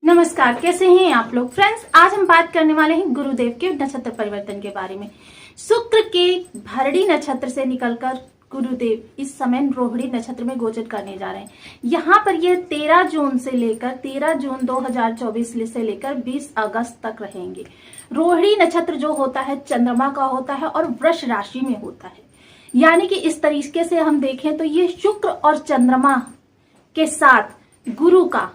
नमस्कार, कैसे हैं आप लोग फ्रेंड्स। आज हम बात करने वाले हैं गुरुदेव के नक्षत्र परिवर्तन के बारे में। शुक्र के भरणी नक्षत्र से निकलकर गुरुदेव इस समय रोहिणी नक्षत्र में गोचर करने जा रहे हैं। यहाँ पर ये 13 जून 2024 से लेकर 20 अगस्त तक रहेंगे। रोहिणी नक्षत्र जो होता है चंद्रमा का होता है और वृष राशि में होता है। यानी कि इस तरीके से हम देखें तो ये शुक्र और चंद्रमा के साथ गुरु का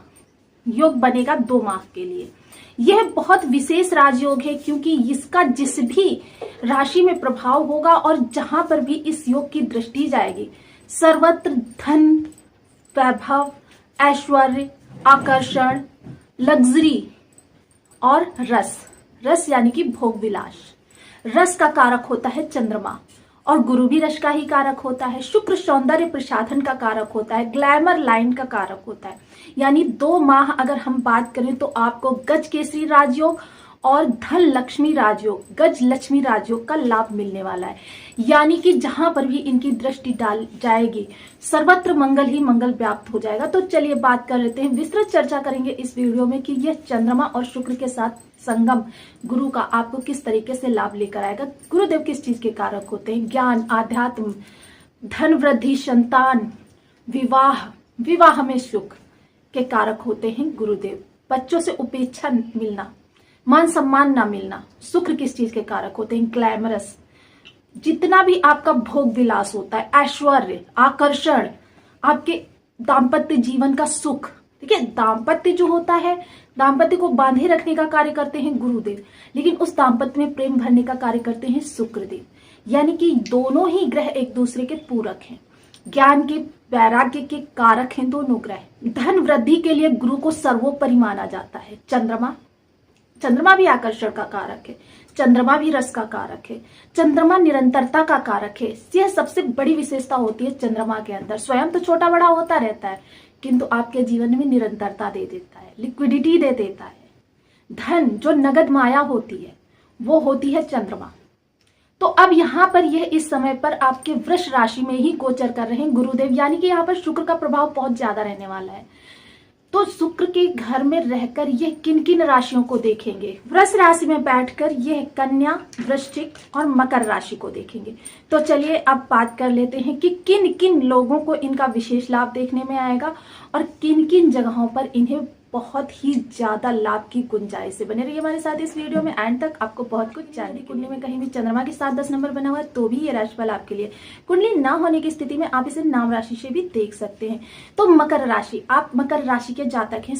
योग बनेगा 2 माह के लिए। यह बहुत विशेष राजयोग है क्योंकि इसका जिस भी राशि में प्रभाव होगा और जहां पर भी इस योग की दृष्टि जाएगी सर्वत्र धन, वैभव, ऐश्वर्य, आकर्षण, लग्जरी और रस यानी कि भोग विलास। रस का कारक होता है चंद्रमा और गुरु भी रस का ही कारक होता है। शुक्र सौंदर्य प्रसाधन का कारक होता है, ग्लैमर लाइन का कारक होता है। यानी 2 माह अगर हम बात करें तो आपको गज केसरी राजयोग और धन लक्ष्मी राजयोग, गज लक्ष्मी राजयोग का लाभ मिलने वाला है। यानी कि जहां पर भी इनकी दृष्टि डाल जाएगी सर्वत्र मंगल ही मंगल व्याप्त हो जाएगा। तो चलिए बात कर लेते हैं, विस्तृत चर्चा करेंगे इस वीडियो में कि यह चंद्रमा और शुक्र के साथ संगम गुरु का आपको किस तरीके से लाभ लेकर आएगा। गुरुदेव किस चीज के कारक होते हैं? ज्ञान, आध्यात्म, धन वृद्धि, संतान, विवाह में सुख के कारक होते हैं गुरुदेव। बच्चों से उपेक्षा मिलना, मान सम्मान ना मिलना। शुक्र किस चीज के कारक होते हैं? ग्लैमरस, जितना भी आपका भोग विलास होता है, ऐश्वर्य, आकर्षण, आपके दाम्पत्य जीवन का सुख। देखिए, दाम्पत्य जो होता है, दाम्पत्य को बांधे रखने का कार्य करते हैं गुरुदेव, लेकिन उस दाम्पत्य में प्रेम भरने का कार्य करते हैं शुक्रदेव। यानी कि दोनों ही ग्रह एक दूसरे के पूरक हैं, ज्ञान के, वैराग्य के कारक हैं दोनों ग्रह। धन वृद्धि के लिए गुरु को सर्वोपरि माना जाता है। चंद्रमा भी आकर्षण का कारक है, चंद्रमा भी रस का कारक है, चंद्रमा निरंतरता का कारक है। यह सबसे बड़ी विशेषता होती है चंद्रमा के अंदर। स्वयं तो छोटा बड़ा होता रहता है किंतु आपके जीवन में निरंतरता दे देता है, लिक्विडिटी दे देता है। धन जो नगद माया होती है वो होती है चंद्रमा। तो अब यहाँ पर यह इस समय पर आपके वृष राशि में ही गोचर कर रहे हैं गुरुदेव। यानी कि यहाँ पर शुक्र का प्रभाव बहुत ज्यादा रहने वाला है। तो शुक्र के घर में रहकर यह किन किन राशियों को देखेंगे? वृष राशि में बैठकर यह कन्या, वृश्चिक और मकर राशि को देखेंगे। तो चलिए अब बात कर लेते हैं कि किन किन लोगों को इनका विशेष लाभ देखने में आएगा और किन किन जगहों पर इन्हें बहुत ही ज्यादा लाभ की गुंजाइश से। बने रहिए हमारे साथ इस वीडियो में एंड तक, आपको बहुत कुछ जानने। कुंडली में कहीं भी चंद्रमा के साथ 10 नंबर बना हुआ है तो भी ये राशिफल आपके लिए। कुंडली ना होने की स्थिति में आप इसे नाम राशि से भी देख सकते हैं। तो मकर राशि, आप मकर राशि के जातक हैं।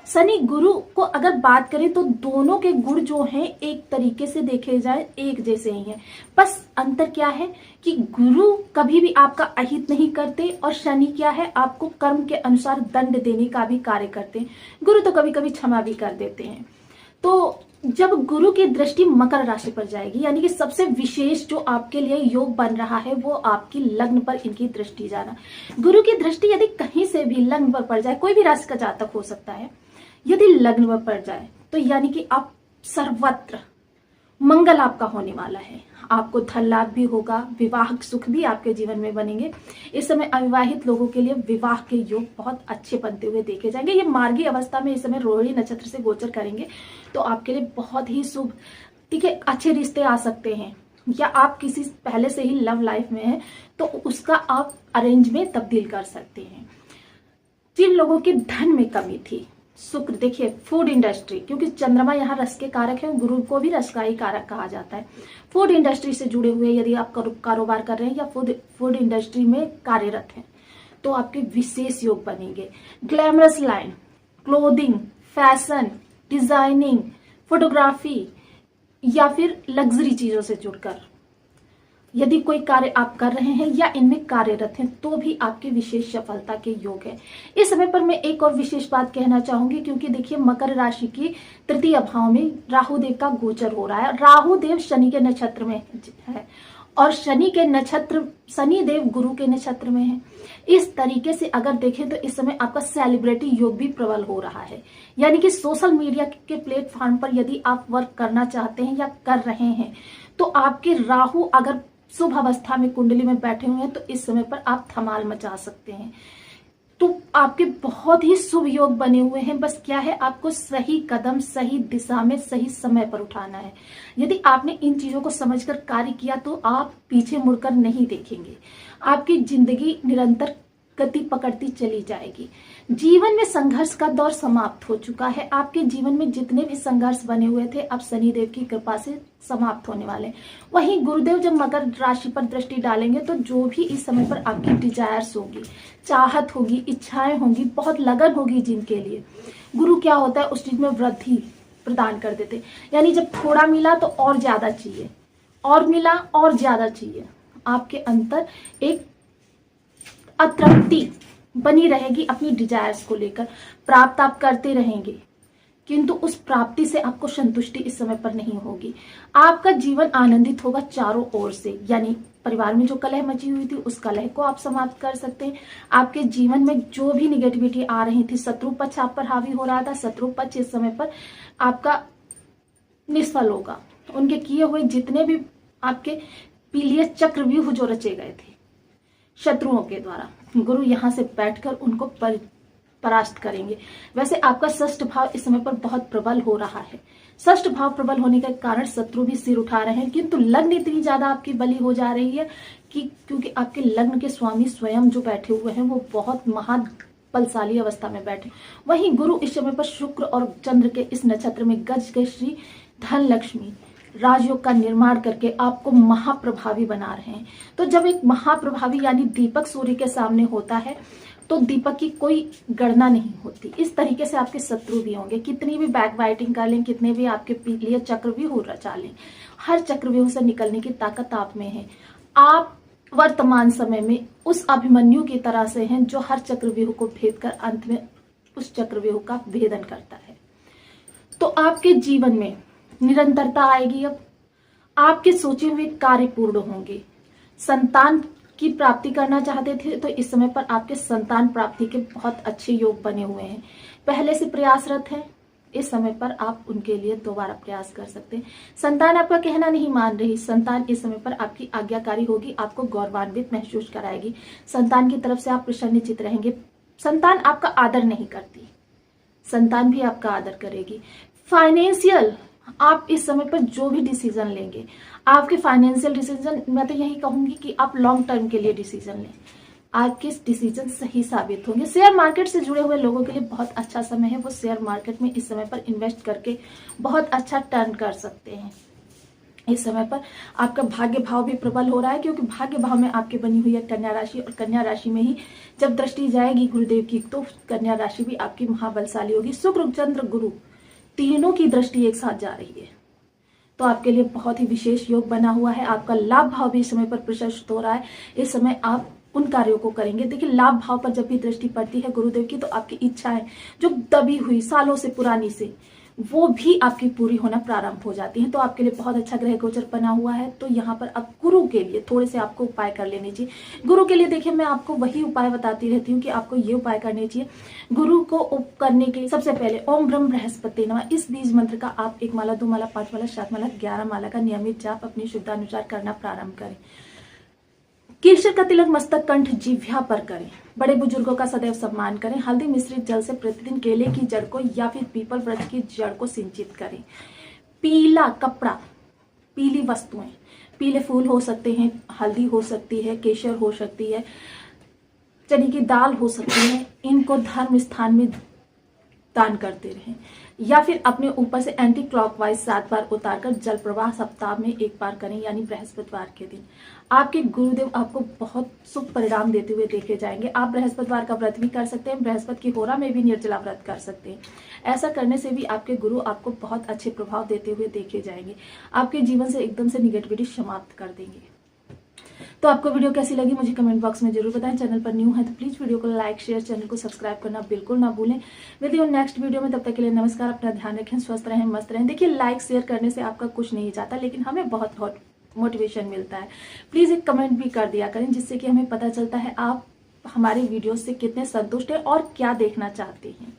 शनि गुरु को अगर बात करें तो दोनों के गुण जो हैं एक तरीके से देखे जाए एक जैसे ही हैं। बस अंतर क्या है कि गुरु कभी भी आपका अहित नहीं करते और शनि क्या है, आपको कर्म के अनुसार दंड देने का भी कार्य करते हैं। गुरु तो कभी कभी क्षमा भी कर देते हैं। तो जब गुरु की दृष्टि मकर राशि पर जाएगी, यानी कि सबसे विशेष जो आपके लिए योग बन रहा है वो आपकी लग्न पर इनकी दृष्टि जाना। गुरु की दृष्टि यदि कहीं से भी लग्न पर पड़ जाए, कोई भी राशि का जातक हो सकता है, यदि लग्न पर पड़ जाए तो यानी कि आप सर्वत्र मंगल आपका होने वाला है। आपको धन लाभ भी होगा, विवाह सुख भी आपके जीवन में बनेंगे। इस समय अविवाहित लोगों के लिए विवाह के योग बहुत अच्छे बनते हुए देखे जाएंगे। ये मार्गी अवस्था में इस समय रोहिणी नक्षत्र से गोचर करेंगे तो आपके लिए बहुत ही शुभ, ठीक है, अच्छे रिश्ते आ सकते हैं। या आप किसी पहले से ही लव लाइफ में है तो उसका आप अरेंज में तब्दील कर सकते हैं। जिन लोगों की धन में कमी थी, शुक्र, देखिए फूड इंडस्ट्री, क्योंकि चंद्रमा यहाँ रस के कारक है, गुरु को भी रस का ही कारक कहा जाता है। फूड इंडस्ट्री से जुड़े हुए यदि आप कारोबार कर रहे हैं या फूड इंडस्ट्री में कार्यरत हैं तो आपके विशेष योग बनेंगे। Glamorous line, clothing, fashion, designing, photography या फिर लग्जरी चीजों से जुड़कर यदि कोई कार्य आप कर रहे हैं या इनमें कार्यरत हैं तो भी आपके विशेष सफलता के योग है। इस समय पर मैं एक और विशेष बात कहना चाहूंगी, क्योंकि देखिए मकर राशि की तृतीय भाव में राहु देव का गोचर हो रहा है। राहु देव शनि के नक्षत्र में है और शनि देव गुरु के नक्षत्र में है। इस तरीके से अगर देखें तो इस समय आपका सेलिब्रिटी योग भी प्रबल हो रहा है। यानी कि सोशल मीडिया के प्लेटफॉर्म पर यदि आप वर्क करना चाहते हैं या कर रहे हैं तो आपके राहु अगर शुभ अवस्था में कुंडली में बैठे हुए हैं तो इस समय पर आप धमाल मचा सकते हैं। तो आपके बहुत ही शुभ योग बने हुए हैं। बस क्या है, आपको सही कदम सही दिशा में सही समय पर उठाना है। यदि आपने इन चीजों को समझकर कार्य किया तो आप पीछे मुड़कर नहीं देखेंगे। आपकी जिंदगी निरंतर गति पकड़ती चली जाएगी। जीवन में संघर्ष का दौर समाप्त हो चुका है। आपके जीवन में जितने भी संघर्ष बने हुए थे अब शनिदेव की कृपा से समाप्त होने वाले। वहीं गुरुदेव जब मकर राशि पर दृष्टि डालेंगे तो जो भी इस समय पर आपकी डिजायर्स होगी, चाहत होगी, इच्छाएं होंगी, बहुत लगन होगी जिनके लिए, गुरु क्या होता है उस चीज में वृद्धि प्रदान कर देते। यानी जब थोड़ा मिला तो और ज्यादा चाहिए, और मिला और ज्यादा चाहिए। आपके अंदर एक अतृप्ति बनी रहेगी अपनी डिजायर्स को लेकर। प्राप्त आप करते रहेंगे किंतु उस प्राप्ति से आपको संतुष्टि इस समय पर नहीं होगी। आपका जीवन आनंदित होगा चारों ओर से। यानी परिवार में जो कलह मची हुई थी उस कलह को आप समाप्त कर सकते हैं। आपके जीवन में जो भी निगेटिविटी आ रही थी, शत्रु पक्ष आप पर हावी हो रहा था, शत्रु पक्ष इस समय पर आपका निष्फल होगा। उनके किए हुए जितने भी आपके पीलिय चक्रव्यूह जो रचे गए थे शत्रुओं के द्वारा, गुरु यहां से बैठकर उनको परास्त करेंगे। वैसे आपका षष्ठ भाव इस समय पर बहुत प्रबल हो रहा है। षष्ठ भाव प्रबल होने के कारण शत्रु भी सिर उठा रहे हैं, किंतु लग्न इतनी ज्यादा आपकी बली हो जा रही है कि क्योंकि आपके लग्न के स्वामी स्वयं जो बैठे हुए हैं वो बहुत महाबलशाली अवस्था में बैठे। वहीं गुरु इस समय पर शुक्र और चंद्र के इस नक्षत्र में गज के श्री धन लक्ष्मी राजयोग का निर्माण करके आपको महाप्रभावी बना रहे हैं। तो जब एक महाप्रभावी यानी दीपक सूर्य के सामने होता है तो दीपक की कोई गणना नहीं होती। इस तरीके से आपके शत्रु भी होंगे। कितनी भी बैक बाइटिंग कर लें, कितने भी आपके लिए चक्रव्यूह रचा लें, हर चक्रव्यूह से निकलने की ताकत आप में है। आप वर्तमान समय में उस अभिमन्यु की तरह से हैं जो हर चक्रव्यूह को भेद कर अंत में उस चक्रव्यूह का भेदन करता है। तो आपके जीवन में निरंतरता आएगी। अब आपके सोचे हुए कार्य पूर्ण होंगे। संतान की प्राप्ति करना चाहते थे तो इस समय पर आपके संतान प्राप्ति के बहुत अच्छे योग बने हुए हैं। पहले से प्रयासरत हैं, इस समय पर आप उनके लिए दोबारा प्रयास कर सकते हैं। संतान आपका कहना नहीं मान रही, संतान इस समय पर आपकी आज्ञाकारी होगी, आपको गौरवान्वित महसूस कराएगी। संतान की तरफ से आप प्रसन्नचित्त रहेंगे। संतान आपका आदर नहीं करती, संतान भी आपका आदर करेगी। फाइनेंशियल आप इस समय पर जो भी डिसीजन लेंगे, आपके फाइनेंशियल डिसीजन, मैं तो यही कहूंगी कि आप लॉन्ग टर्म के लिए डिसीजन लें। आपके डिसीजन सही साबित होंगे। शेयर मार्केट से जुड़े हुए लोगों के लिए बहुत अच्छा समय है। वो शेयर मार्केट में इस समय पर इन्वेस्ट करके बहुत अच्छा टर्न कर सकते हैं। इस समय पर आपका भाग्य भाव भी प्रबल हो रहा है क्योंकि भाग्य भाव में आपके बनी हुई है कन्या राशि, और कन्या राशि में ही जब दृष्टि जाएगी गुरुदेव की तो कन्या राशि भी आपकी महाबलशाली होगी। शुक्र चंद्र गुरु तीनों की दृष्टि एक साथ जा रही है तो आपके लिए बहुत ही विशेष योग बना हुआ है। आपका लाभ भाव भी इस समय पर प्रशस्त हो रहा है। इस समय आप उन कार्यों को करेंगे। देखिए, लाभ भाव पर जब भी दृष्टि पड़ती है गुरुदेव की तो आपकी इच्छाएं जो दबी हुई सालों से पुरानी से वो भी आपकी पूरी होना प्रारंभ हो जाती हैं। तो आपके लिए बहुत अच्छा ग्रह गोचर बना हुआ है। तो यहाँ पर अब गुरु के लिए थोड़े से आपको उपाय कर लेने चाहिए। गुरु के लिए देखिए, मैं आपको वही उपाय बताती रहती हूँ कि आपको ये उपाय करने चाहिए। गुरु को करने के सबसे पहले ओम ब्रह्म बृहस्पति नमः इस बीज मंत्र का आप 1 माला 2 माला 5 माला 7 माला 11 माला का नियमित जाप अपनी शुद्धानुसार करना प्रारंभ करें। केशर का तिलक मस्तक कंठ जिह्वा पर करें। बड़े बुजुर्गों का सदैव सम्मान करें। हल्दी मिश्रित जल से प्रतिदिन केले की जड़ को या फिर पीपल वृक्ष की जड़ को सिंचित करें। पीला कपड़ा, पीली वस्तुएं, पीले फूल हो सकते हैं, हल्दी हो सकती है, केशर हो सकती है, चने की दाल हो सकती है, इनको धर्म स्थान में दान करते रहें। या फिर अपने ऊपर से एंटी क्लॉकवाइज 7 बार उतारकर जल प्रवाह सप्ताह में 1 बार करें, यानी बृहस्पतिवार के दिन। आपके गुरुदेव आपको बहुत शुभ परिणाम देते हुए देखे जाएंगे। आप बृहस्पतिवार का व्रत भी कर सकते हैं, बृहस्पति की होरा में भी निर्जला व्रत कर सकते हैं। ऐसा करने से भी आपके गुरु आपको बहुत अच्छे प्रभाव देते हुए देखे जाएंगे। आपके जीवन से एकदम से निगेटिविटी समाप्त कर देंगे। तो आपको वीडियो कैसी लगी मुझे कमेंट बॉक्स में जरूर बताएं। चैनल पर न्यू है तो प्लीज वीडियो को लाइक शेयर, चैनल को सब्सक्राइब करना बिल्कुल ना भूलें। मिलते हैं नेक्स्ट वीडियो में, तब तक के लिए नमस्कार। अपना ध्यान रखें, स्वस्थ रहें, मस्त रहें। देखिए, लाइक शेयर करने से आपका कुछ नहीं जाता, लेकिन हमें बहुत मोटिवेशन मिलता है। प्लीज एक कमेंट भी कर दिया करें जिससे कि हमें पता चलता है आप हमारे वीडियो से कितने संतुष्ट हैं और क्या देखना चाहते हैं।